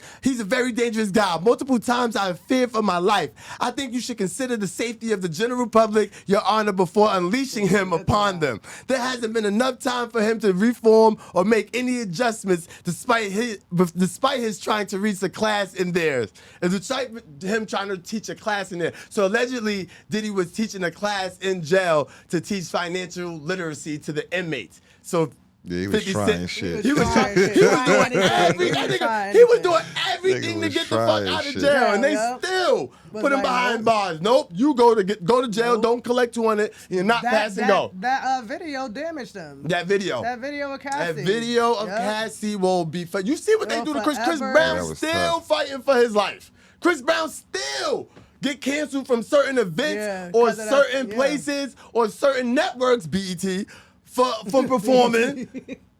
A: guy. Multiple times I have feared for my life. I think you should consider the safety of the general public, Your Honor, before unleashing him upon them. There hasn't been enough time for him to reform or make any adjustments despite his trying to reach a class in theirs. And despite him trying to teach a class in there. So allegedly, Diddy was teaching a class in jail to teach financial literacy to the inmates. So
C: yeah, he was trying shit.
A: He was doing everything to get the fuck out of jail, and they still put him behind bars. Nope, you go to jail. Don't collect 200. You're not pass and go.
B: That video damaged them.
A: That video of Cassie. That video of Cassie will be. You see what they do to Chris? Chris Brown still fighting for his life. Chris Brown still get canceled from certain events or certain places or certain networks. BET. From performing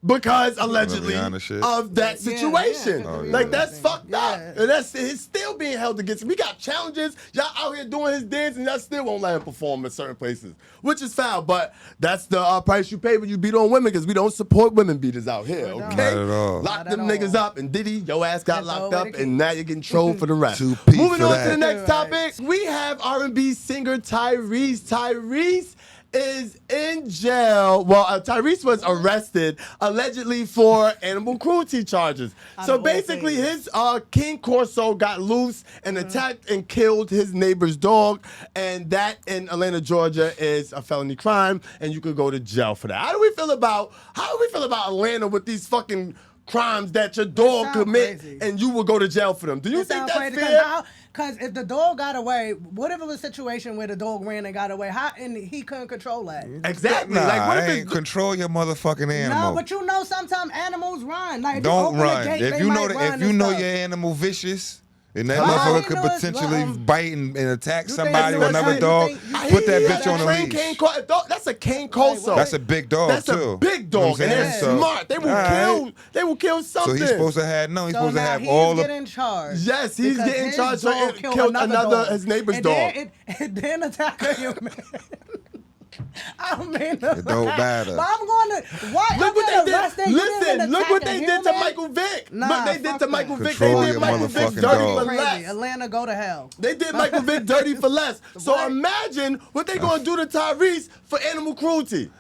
A: because allegedly of that situation. Like, that's fucked up. And he's still being held against him. We got challenges. Y'all out here doing his dance and y'all still won't let him perform in certain places, which is foul. But that's the price you pay when you beat on women, because we don't support women beaters out here, okay?
C: Not at all.
A: Lock them niggas up, and Diddy, your ass got locked up, and now you're getting trolled for the rest.
C: Moving
A: on to the next topic, we have R&B singer Tyrese. Tyrese is in jail. Well, Tyrese was arrested allegedly for animal cruelty charges. So basically, his King Corso got loose and attacked and killed his neighbor's dog, and that in Atlanta, Georgia, is a felony crime, and you could go to jail for that. How do we feel about Atlanta with these fucking crimes that your dog commit, and you will go to jail for them? Do you think that's fair?
B: Because if the dog got away, what if it was a situation where the dog ran and got away? And he couldn't control that?
A: Exactly.
C: Nah,
A: like, what
C: if control your motherfucking animal.
B: No, but you know sometimes animals run. Like,
C: don't run.
B: Gate,
C: If you know your animal vicious, And that
B: Well,
C: motherfucker
B: you
C: could
B: know, it's,
C: potentially bite and attack
B: you
C: somebody
B: think
C: or another
B: you
C: dog.
B: think-
C: Put that bitch on a
A: trained
C: leash.
A: cane dog. That's a cane corso.
C: That's a big dog
A: That's
C: too.
A: a big
C: You know
A: dog,
C: what I'm
A: and they're
C: saying? So,
A: smart. They will
C: all
A: kill.
C: right.
A: They will kill
C: So
A: something.
C: he's supposed to have he's
B: So
C: supposed to
B: now
C: have
B: he's
C: all the.
B: getting charged.
A: Yes, he's
B: because
A: getting
B: his
A: charged for
B: dog
A: it
B: killed
A: another
B: dog.
A: his neighbor's
B: And
A: dog.
B: Then it then attack a human. I mean,
C: It don't matter.
B: But I'm going to. Why?
A: Look what they
B: arrested.
A: did.
B: You didn't
A: Listen,
B: even
A: look what
B: attack
A: they
B: a
A: did to
B: human?
A: Michael Vick.
B: Nah,
A: Look, they did
B: fuck
A: to
B: that.
A: Michael Vick.
C: Control
A: They
C: your
A: did Michael Vick
C: motherfucking
A: dirty
C: dog.
A: for
B: Crazy.
A: less.
B: Atlanta, go to hell.
A: They did Michael Vick dirty for less. So
B: What?
A: imagine what they gonna do to Tyrese for animal cruelty.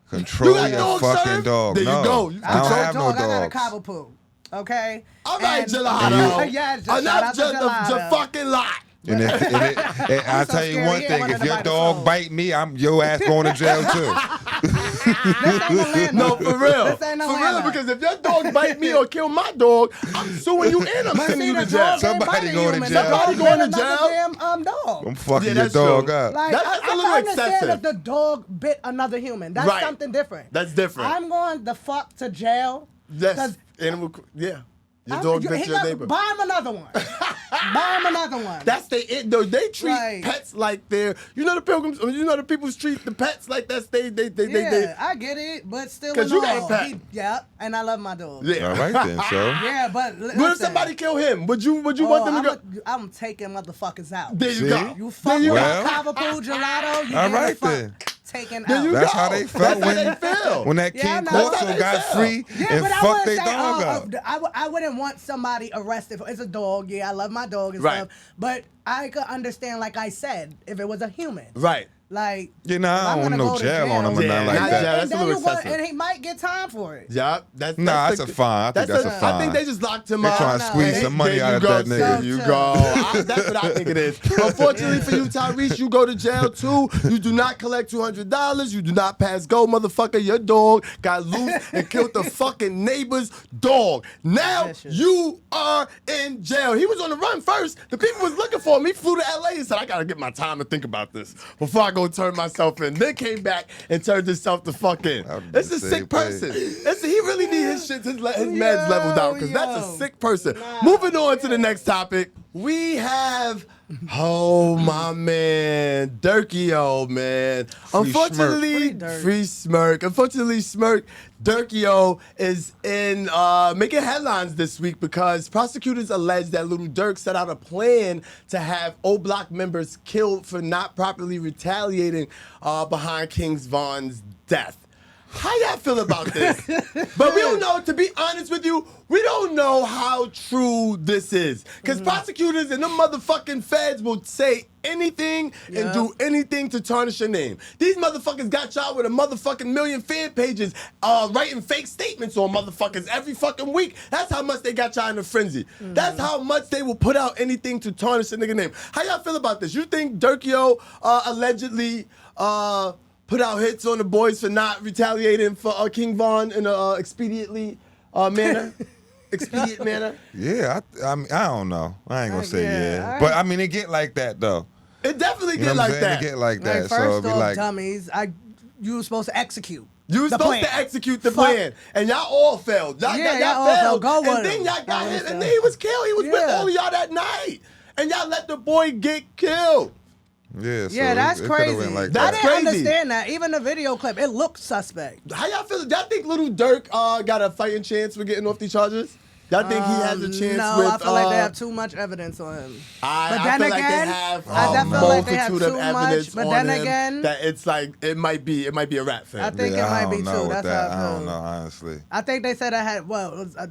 C: Control
A: You got
C: your
A: dogs,
C: fucking
A: sir?
C: dog.
A: There you
C: no,
A: go. You
C: I don't
A: control
C: have no
B: dog. I got a
C: dogs.
B: cockapoo. Okay.
A: All right,
B: And-
A: Gelato.
B: Yeah, shout
A: Enough
B: out to
A: just the
B: Gelato.
A: fucking lot.
C: And I
B: so
C: tell you
B: scared,
C: one
B: he ain't
C: thing:
B: wanted
C: if
B: to
C: your
B: bite the
C: dog
B: soul.
C: bite me, your ass going to jail too.
B: This ain't Atlanta.
A: No, for real.
B: This ain't
A: For real,
B: Atlanta.
A: because if your dog bite me or kill my dog, I'm suing you and I'm sending you to jail.
C: Somebody going to jail.
A: Somebody going to jail.
B: Damn dog.
C: I'm fucking
A: Yeah,
C: your
A: that's
C: dog
A: true.
C: up.
B: Like,
A: That's
B: I
A: a
B: can
A: little
B: understand
A: excessive.
B: if the dog bit another human. That's
A: Right.
B: something different.
A: That's different.
B: I'm going the fuck to jail.
A: Yes,
B: 'cause
A: animal. Yeah, your dog bit your neighbor.
B: Buy him another one. Buy him another one.
A: That's it. Though they treat
B: Right.
A: pets like they're. You know the pilgrims. You know the people treat the pets like that's they.
B: Yeah, I get it, but still
A: 'Cause you got a
B: no.
A: pet.
B: Yeah, and I love my dog.
A: Yeah.
C: All right then, so.
B: Yeah, but
A: What if
B: listen.
A: somebody kill him? Would you want them to go?
B: I'm taking motherfuckers out.
A: There you
C: See?
A: go.
B: You fuck
A: you
B: with
C: Well.
B: Cavapoo Gelato, you
C: All
B: getting
C: right
B: fuck
C: then.
B: taken
A: There
B: out.
A: you
C: That's
A: go.
C: how they felt
A: That's how they feel.
C: when that
B: Yeah,
C: King
B: I know.
C: Corso
A: That's how they
C: got
A: feel.
C: free
B: Yeah,
C: and
B: but I
C: fucked
B: wouldn't
C: their
B: say,
C: dog up.
B: I wouldn't want somebody arrested. It's a dog. Yeah, I love my dog and
A: Right.
B: stuff. But I could understand, like I said, if it was a human.
A: Right.
B: Like,
C: You know,
B: if
C: I
B: I'm
C: don't
B: gonna
C: want no
B: go to
C: jail on him or
A: Yeah,
C: nothing like
A: not
C: that.
A: jail. That's
B: and
A: a
B: then
A: little
B: you want,
A: excessive.
B: and he might get time for it.
A: Yeah,
C: Nah, that's a fine. I think that's a
A: I
C: fine.
A: think they just locked him
C: They
A: up.
C: trying to squeeze
B: There
C: some money out of that nigga.
A: There you go. That's what I think it is. Unfortunately for you, Tyrese, you go to jail too. You do not collect $200. You do not pass go, motherfucker. Your dog got loose and killed the fucking neighbor's dog. Now you are in jail. He was on the run first. The people was looking for him. He flew to LA and said, I gotta get my time to think about this before I go turn myself in. Then came back and turned himself the fuck in. It's a sick person. He really need his shit, his meds leveled out, because that's a sick person. Moving on to the next topic. We have, my man, Durkio, man. Unfortunately, Free Smirk. Unfortunately, Durkio is in making headlines this week because prosecutors allege that Little Durk set out a plan to have O Block members killed for not properly retaliating behind King Von's death. How y'all feel about this? But we don't know, to be honest with you, we don't know how true this is. Because prosecutors and them motherfucking feds will say anything and do anything to tarnish your name. These motherfuckers got y'all with a motherfucking million fan pages writing fake statements on motherfuckers every fucking week. That's how much they got y'all in a frenzy. That's how much they will put out anything to tarnish a nigga name. How y'all feel about this? You think Durkio allegedly put out hits on the boys for not retaliating for King Von in a expedient manner? Expedient manner?
C: Yeah, I mean, I don't know. I ain't gonna say
B: yeah.
C: but I mean, it get like that though.
A: It definitely
C: You know
A: get
C: what I'm
A: like
C: saying?
A: that.
C: It get like that.
B: Like,
C: So
B: first
C: it'd be
B: off,
C: like,
B: dummies, you were supposed to execute.
A: You was
B: the
A: supposed
B: plan.
A: to execute the
B: Fuck.
A: plan, and y'all all failed. Y'all
B: all
A: failed,
B: fell. Go with
A: and then
B: him.
A: y'all got
B: I
A: him, and
B: understand.
A: then he was killed. He was with
B: Yeah.
A: all of y'all that night, and y'all let the boy get killed.
C: yeah, so
B: Yeah, that's
C: it coulda
B: crazy.
C: went like
B: I
A: That's
C: that.
B: didn't
A: crazy.
B: understand that. Even the video clip, it looked suspect.
A: How y'all feel? Y'all think Little Durk got a fighting chance for getting off these charges? Y'all think he has a chance
B: No,
A: with?
B: I feel like they have too much evidence on him.
A: I
B: But then
A: feel like
B: again,
A: they have
B: I feel like they have
A: multitude of
B: too
A: evidence
B: much, but
A: on
B: then
A: him
B: again-
A: that it's like it might be a rap film.
B: I think
C: Yeah,
B: it might
C: I
B: be
C: don't know
B: too.
C: with
B: That's
C: that.
B: how I
C: I don't
B: feel.
C: know, honestly.
B: I think they said I had,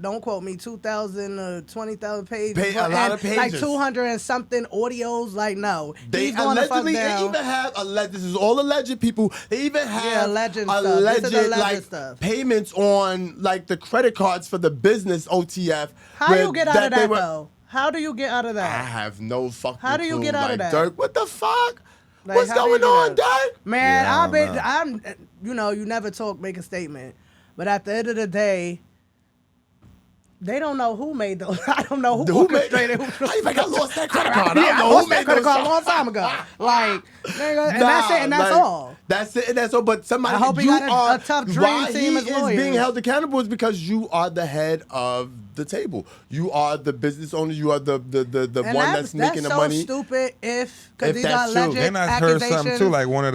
B: don't quote me, 2,000 or 20,000 pages.
A: A lot of
B: Like
A: pages.
B: 200 and something audios. Like, no.
A: They
B: He's going to fuck
A: allegedly, they
B: down.
A: even have this is all alleged people. They even have
B: alleged stuff.
A: alleged
B: This is alleged
A: like
B: stuff.
A: payments on like the credit cards for the business OTF.
B: How
A: where
B: you get out of
A: they
B: that,
A: were-
B: though? How do you get out of
A: I
B: that?
A: have no fucking
B: How do you
A: clue.
B: get out of
A: Like,
B: that?
A: Dirk, what the fuck?
B: Like,
A: What's
B: how do you
A: going
B: get
A: on,
B: out?
A: Dirk?
B: Man,
C: Yeah, I
B: I've been,
C: don't know.
B: you never talk, make a statement. But at the end of the day, they don't know who made those. I don't know who orchestrated.
A: How you think I lost that credit card?
B: Yeah, I
A: I don't know
B: lost
A: who
B: that
A: made
B: credit
A: those
B: card a long time ago. Like, nigga, and that's it, and that's
A: like,
B: all.
A: That's it. That's all. But somebody,
B: I hope he got a tough dream team as lawyers.
A: Why he is being held accountable is because you are the head of the table. You are the business owner. You are the one that's making the money.
B: That's so stupid. Because these are
C: true.
B: alleged
C: And I heard
B: accusations.
C: something too, like one of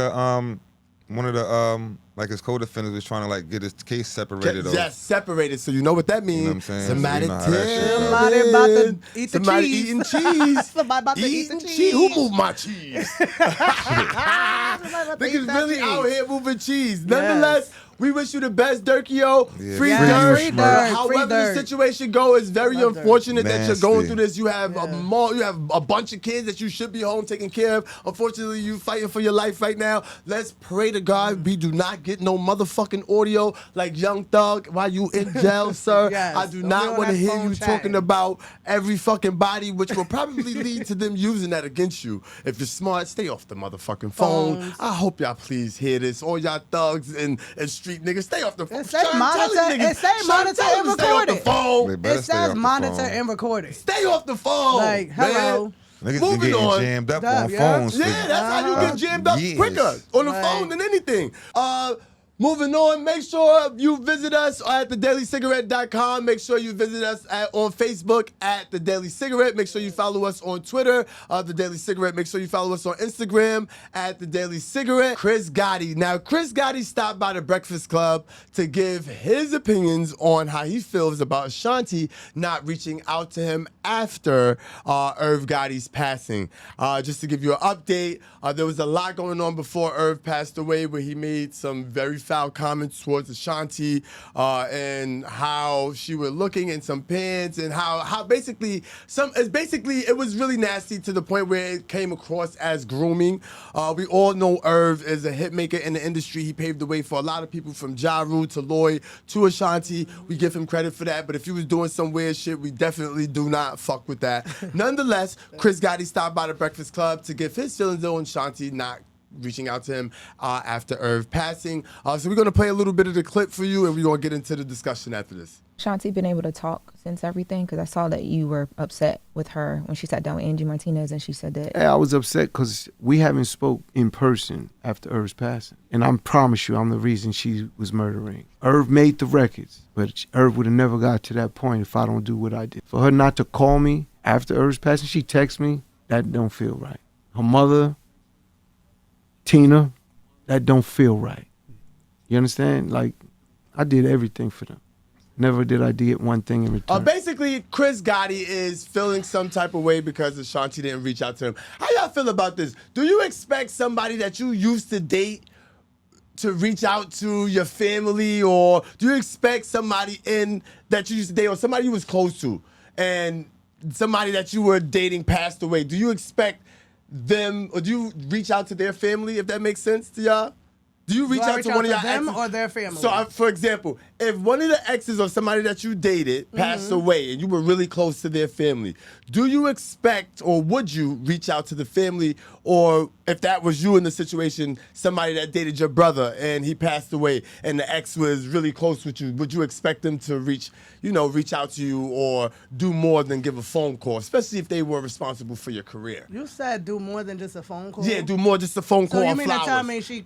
C: the like his co-defendants was trying to like get his case separated.
A: Yes, separated. So you know what that means.
C: You know what I'm saying?
A: Somebody,
C: So you know how that shit goes.
B: Somebody about to eat the
A: Somebody
B: cheese.
A: eating cheese.
B: Somebody about to eat the cheese.
A: Who moved my cheese? Niggas really out here moving cheese. Nonetheless, we wish you the best, Durkio.
C: Yeah,
A: Free
B: Free
A: Durk.
B: Durk.
A: However
B: Free
A: the
B: Durk.
A: situation go, it's very unfortunate that you're going
C: Nasty.
A: through this. You have you have a bunch of kids that you should be home taking care of. Unfortunately, you fighting for your life right now. Let's pray to God we do not get no motherfucking audio like Young Thug while you in jail, sir.
B: Yes.
A: I do
B: Don't
A: not
B: be on
A: want to
B: that
A: hear
B: phone
A: you
B: chatting.
A: talking about every fucking body, which will probably lead to them using that against you. If you're smart, stay off the motherfucking phone.
B: Phones.
A: I hope y'all please hear this. All y'all thugs and street niggas, stay off the phone.
B: It say monitor and record
A: Stay off the
B: it.
A: phone.
C: They better
B: It
C: stay off
B: says
C: the
B: monitor
C: phone.
B: and record it.
A: Stay off the phone.
B: Like, hello.
C: Niggas been
A: Moving
C: getting
A: on.
C: jammed up
B: Dub,
C: on
B: yeah.
C: phones.
A: Yeah,
C: for-
A: that's how you get jammed up
C: Years.
A: quicker on the
B: Right.
A: phone than anything. Moving on, make sure you visit us at thedailycigarette.com. Make sure you visit us on Facebook at The Daily Cigarette. Make sure you follow us on Twitter, The Daily Cigarette. Make sure you follow us on Instagram at The Daily Cigarette. Chris Gotti. Now, Chris Gotti stopped by the Breakfast Club to give his opinions on how he feels about Ashanti not reaching out to him after Irv Gotti's passing. Just to give you an update, there was a lot going on before Irv passed away where he made some very foul comments towards Ashanti and how she was looking in some pants and how basically it was really nasty to the point where it came across as grooming. We all know Irv is a hit maker in the industry. He paved the way for a lot of people from Ja Rule to Lloyd to Ashanti. We give him credit for that, but if he was doing some weird shit, we definitely do not fuck with that. Nonetheless, Chris Gotti stopped by the Breakfast Club to give his feelings on Ashanti not reaching out to him after Irv passing. So we're going to play a little bit of the clip for you, and we're going to get into the discussion after this.
G: Shanti been able to talk since everything? Because I saw that you were upset with her when she sat down with Angie Martinez and she said that.
H: Yeah, I was upset because we haven't spoke in person after Irv's passing. And I promise you, I'm the reason she was murdering. Irv made the records, but Irv would have never got to that point if I don't do what I did. For her not to call me after Irv's passing, she texted me, that don't feel right. Her mother, Tina, that don't feel right. You understand? Like, I did everything for them. Never did I get one thing in return.
A: Basically, Chris Gotti is feeling some type of way because Ashanti didn't reach out to him. How y'all feel about this? Do you expect somebody that you used to date to reach out to your family, or do you expect somebody that you used to date or somebody you was close to and somebody that you were dating passed away? Do you expect them, or do you reach out to their family, if that makes sense to y'all? Do you reach out to one of your
B: them
A: exes?
B: or their family?
A: So, for example, if one of the exes or somebody that you dated passed away and you were really close to their family, do you expect or would you reach out to the family? Or if that was you in the situation, somebody that dated your brother and he passed away and the ex was really close with you, would you expect them to reach out to you or do more than give a phone call, especially if they were responsible for your career?
B: You said do more than just a phone call?
A: Yeah, do more just a phone call.
B: So you
A: or
B: mean
A: flowers.
B: to tell me she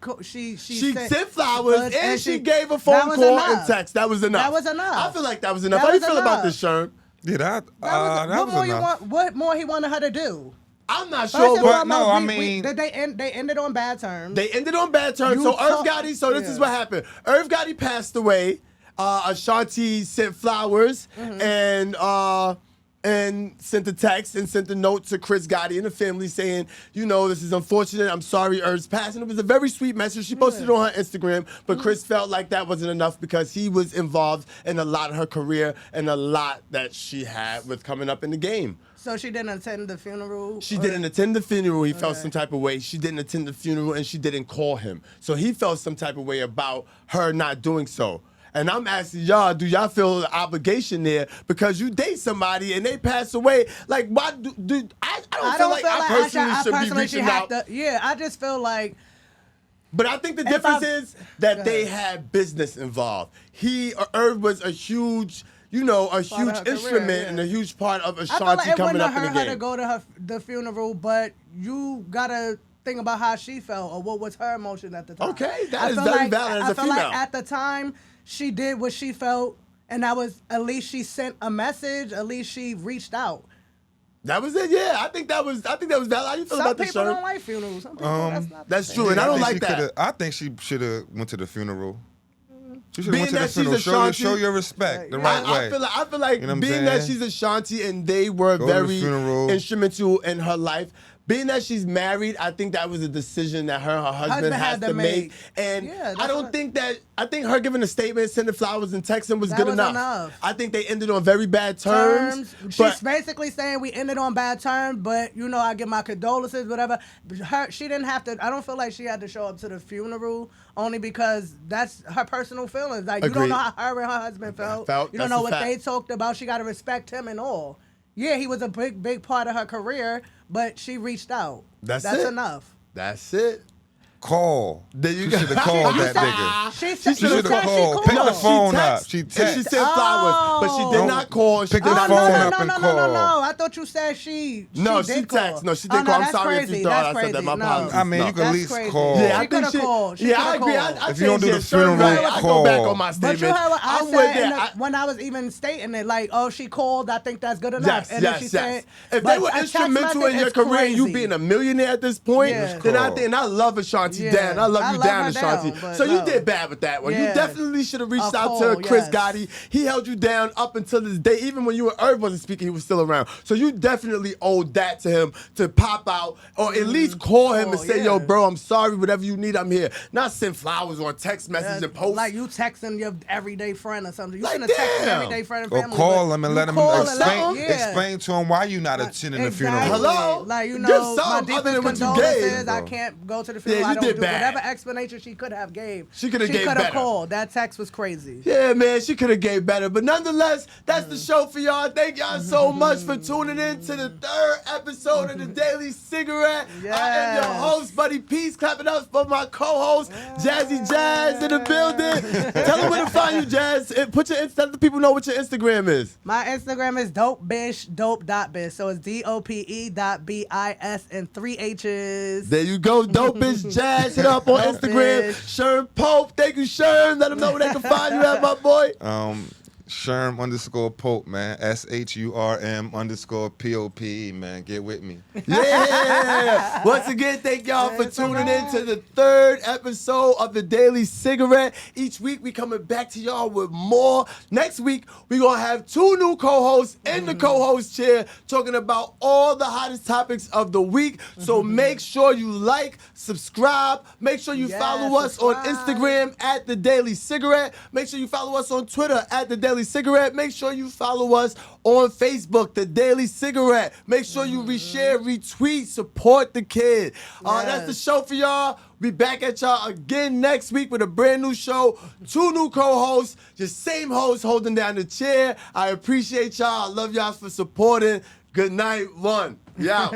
A: sent flowers and she gave a
B: that
A: phone
B: was
A: call
B: enough.
A: and text. That was enough.
B: That was enough.
A: I feel like that was enough.
B: That
A: How you
B: was
A: feel about
B: enough.
A: this, Sherm?
C: Yeah, that
B: What
C: was
B: more
C: enough.
B: what more he wanted her to do?
A: I'm not
B: First
A: sure.
B: of
A: But
B: all,
C: no, I
B: we-
C: mean-
B: they ended on bad terms.
A: they ended on bad terms.
B: You
A: So Irv
B: talk-
A: Gotti. So this is
B: yeah.
A: what happened. Irv Gotti passed away. Ashanti sent flowers and sent a text and sent a note to Chris Gotti and the family saying, this is unfortunate. I'm sorry Irv's passing. It was a very sweet message. She posted it on her Instagram, but Chris felt like that wasn't enough because he was involved in a lot of her career and a lot that she had with coming up in the game.
B: So she didn't attend the funeral?
A: She didn't attend the funeral. He felt some type of way. She didn't attend the funeral, and she didn't call him. So he felt some type of way about her not doing so. And I'm asking y'all, do y'all feel an obligation there because you date somebody and they pass away? Like, why do I don't feel like I personally should be reaching out.
B: I just feel like.
A: But I think the difference is that they had business involved. Irv was a huge, a huge
B: her
A: instrument
B: career,
A: and a huge part of
B: I feel
A: Ashanti
B: like it
A: coming
B: wouldn't
A: up in the
B: hurt her
A: game.
B: to go to the funeral, but you gotta think about how she felt or what was her emotion at the time.
A: Okay, that is very valid as a female.
B: I feel like at the time she did what she felt, and that was at least she sent a message. At least she reached out.
A: That was it. Yeah, I think that was valid. How you feel about this,
B: Some people
A: Sherm?
B: don't like funerals. Some people
A: That's true, and I don't like that.
C: I think she should have went to the funeral. She should have
A: Being
C: went to the
A: that she's
C: funeral.
A: Ashanti,
C: Show your respect the right way.
A: I feel like
C: You know what I'm
A: being that
C: saying?
A: she's Ashanti and they were
C: Go to the
A: very
C: funeral.
A: instrumental in her life. Being that she's married, I think that was a decision that her and her husband has to make. And I think her giving a statement, sending flowers and texting was good enough. I think they ended on very bad terms.
B: She's basically saying we ended on bad terms, but you know, I give my condolences, whatever. She didn't have to. I don't feel like she had to show up to the funeral only because that's her personal feelings. Like you don't know how her and her husband felt. You don't know what they talked about. She got to respect him and all. Yeah, he was a big part of her career, but she reached out. That's enough.
A: That's it.
C: Call.
A: There you
C: she
A: go.
C: should have called that nigga.
B: She
C: should have called. Pick the phone up. She texted.
A: She sent flowers, but she did not call. She
C: Pick the
A: did not
C: phone
A: text.
C: up and call.
B: No. I thought you said she
A: No,
B: did
A: she texted.
B: call.
A: No, she did call. I'm sorry if you thought I said that. My
B: No.
A: apologies.
C: I mean, you could at least call.
A: Yeah,
B: She could have called.
A: Yeah, I agree.
C: If you don't do the funeral,
A: I go back on my
B: But
A: statement.
B: you heard what I
A: I'm
B: said when I was even stating it, like, oh, she called. I think that's good enough.
A: Yes. If they were instrumental in your career and you being a millionaire at this point, then I love Ashanti Dan. I love you down, Ashanti. So you did bad with that one. You definitely should have reached out to Chris Gotti. He held you down up until this day. Even when you and Irv wasn't speaking, he was still around. So you definitely owed that to him to pop out or at least call him and say, yo, bro, I'm sorry. Whatever you need, I'm here. Not send flowers or text messages and posts.
B: Like you texting your everyday friend or something. You shouldn't have texted your everyday friend and family.
C: Or call him and let him explain to him why you not attending the funeral.
A: Hello?
B: Like, you
A: Give
B: know,
A: some
B: my
A: other
B: deepest
A: than what you
B: condolences.
A: gave,
B: I
A: bro.
B: can't go to the funeral.
A: Yeah,
B: I
A: you
B: don't
A: did
B: do
A: bad.
B: whatever explanation she could have gave.
A: She could have gave
B: have
A: better.
B: called. That text was crazy.
A: Yeah, man, she could have gave better. But nonetheless, that's the show for y'all. Thank y'all so much for tuning in to the 3rd episode of the Daily Cigarette. I am your host, Buddy Peace. Clap it up for my co-host, Jazzy Jazz, in the building. Tell them where to find you, Jazz. Put your let the people know what your Instagram is.
B: My Instagram is Dope.Bishhh, Dope.Bishhh. So it's DOPE.BIS and 3 H's.
A: There you go, Dope.Bishhh Jazz. Hit up on Instagram. Sherm Pope. Thank you, Sherm. Let them know where they can find you at, my boy.
C: Sherm_Pope, man. SHURM_POPE, man. Get with me.
A: Yeah. Once again, thank y'all for tuning in to the 3rd episode of the Daily Cigarette. Each week we coming back to y'all with more. Next week we gonna have 2 new co-hosts in the co-host chair talking about all the hottest topics of the week. So make sure you like, subscribe. Make sure you follow us on Instagram at the Daily Cigarette. Make sure you follow us on Twitter at the Daily Cigarette. Make sure you follow us on Facebook, The Daily Cigarette. Make sure you reshare, retweet, support the kid. That's the show for y'all. We back at y'all again next week with a brand new show. 2 new co-hosts, just same host holding down the chair. I appreciate y'all. I love y'all for supporting. Good night, one. Yeah.